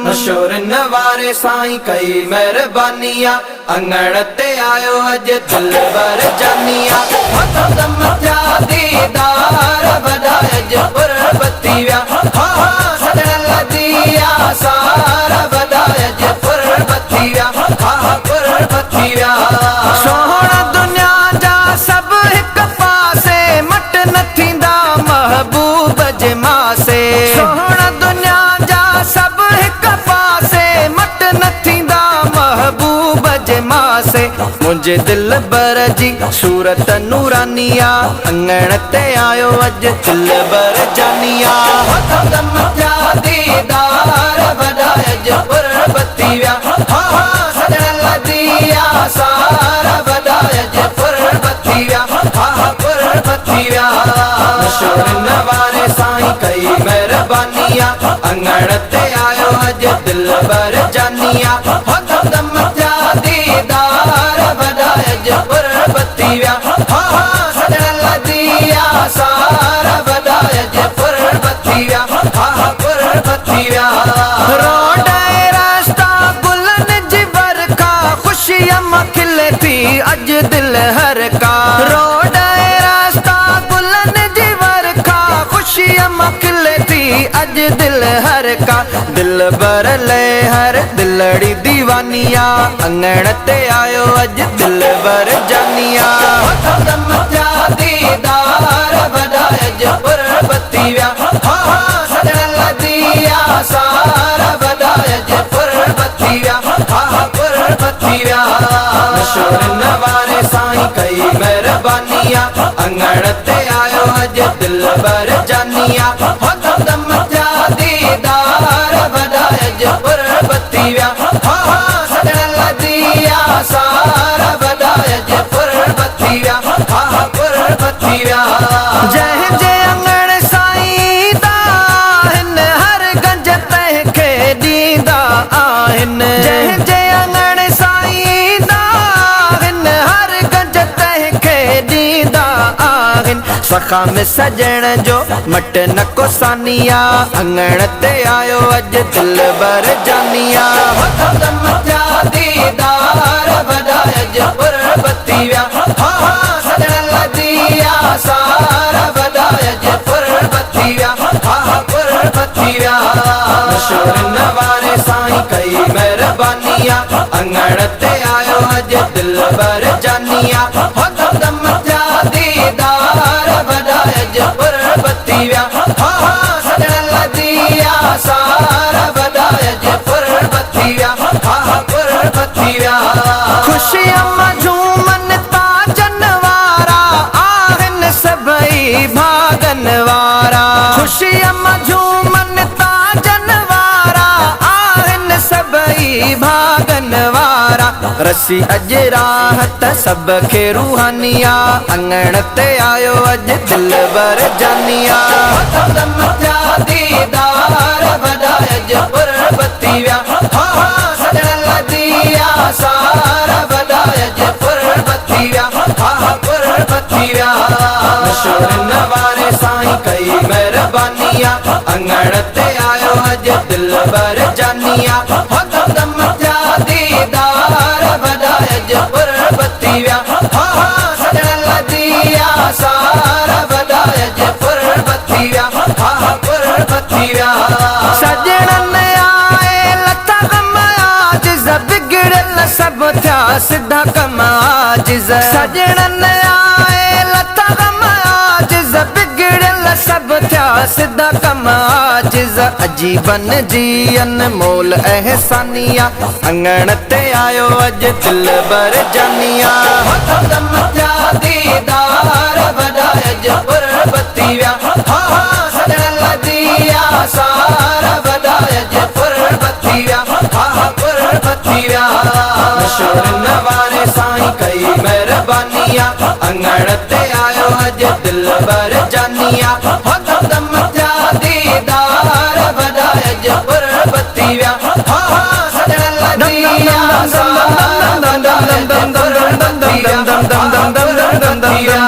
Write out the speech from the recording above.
मशहूर नवारे साईं कई मेहरबानियां अंगण ते आयो अज दिल भर जानिया दम जा दीदार बधाए जबर बत्ती व्या सजण लदिया सारा बधाए जबर बत्ती व्या पर बत्ती व्या सोहणा दुनिया जा सब एक पासे मट न थींदा महबूब जे मासे सोहणा दुनिया जा सब एक पासे मट न थींदा महबूब जे मासे मुझे दिल बर जी सूरत नूरानिया अंगण ते आयो अज दिल बर जानिया दम जा दीदार बधाए जबर बत्ती व्या सजण लदिया सारा बधाए जबर बत्ती व्या पर बत्ती व्या मशहूर नवारे साईं कई मेहरबानियां अंगण ते आयो अज दिल बर जानिया दम जा दीदार बधाए जबर बत्ती व्या सजण लदिया सारा बधाए जबर बत्ती व्या पर बत्ती व्या रोड रास्ता गुलन जी बरखा खुशियां मखिले थी अज दिल हर का रोड रास्ता गुलन जी बरखा खुशियां मखिले थी अज दिल हर का दिल बर ले हर दिलड़ी दीवानिया अंगण ते आयो अज दिल बर जानिया दम जा दीदार बधाए जबर बत्ती व्या सजण लदिया सारा बधाए जबर बत्ती व्या पर बत्ती व्या मशहूर नवारे साईं कई मेहरबानियां अंगण ते आयो अज दिल बर जानिया दम जा दीदार बधाए जबर बत्ती व्या सजण लदिया सारा बधाए जबर बत्ती व्या पर बत्ती व्या जय जय अंगण साईं दा हिन हर गंज तंहिंखे ॾींदा आहिनि जय जय अंगण साईं दा हिन हर गंज तंहिंखे ॾींदा आहिनि सखा में सजण जो मट न को सानिया अंगण ते आयो अज दिल बर जानिया दम जा दीदार बधाए जबर बत्ती व्या सजण लदिया सारा बधाए जबर बत्ती व्या पर बत्ती व्या मशहूर नवारे साईं कई मेहरबानियां अंगण ते आयो अज दिल बर जानिया दम जा दीदार बधाए जबर बत्ती व्या सजण लदिया सारा बधाए जबर बत्ती व्या पर बत्ती व्या खुशियां मझूमन ता जनवारा आहिन सभई भागन वारा खुशियां मझूमन ता जनवारा आहिन सभई भागन वारा रसी अज राहत सब खे रूहानिया अंगण ते आयो अज दिल बर जानिया दम जा दीदार बधाए जबर बत्ती व्या सजण लदिया सारा बधाए जबर बत्ती व्या पर बत्ती व्या मशहूर नवारे साईं कई मेहरबानियां अंगण ते आयो अज दिल बर जानिया दम जा दीदार बधाए जबर बत्ती व्या सजण लदिया सारा बधाए जबर बत्ती व्या पर बत्ती व्या सजणन आए लथा गम आजिज़ बिगड़ल सब थिया सिधा कम आजिज़ सजणन आए लथा गम आजिज़ बिगड़ल सब थिया सिधा कम आजिज़ अजीबन जी अनमोल एहसानिया अंगण ते आयो अज दिल बर जानिया दम जा दीदार बधाए जबर बत्ती व्या सजण लदिया सारा बधाए जबर बत्ती व्या पर बत्ती व्या मशहूर नवारे साईं कई मेहरबानियां अंगण ते आयो अज दिल बर जानिया दम जा दीदार बधाए जबर बत्ती व्या सजण लदिया सारा बधाए जबर बत्ती व्या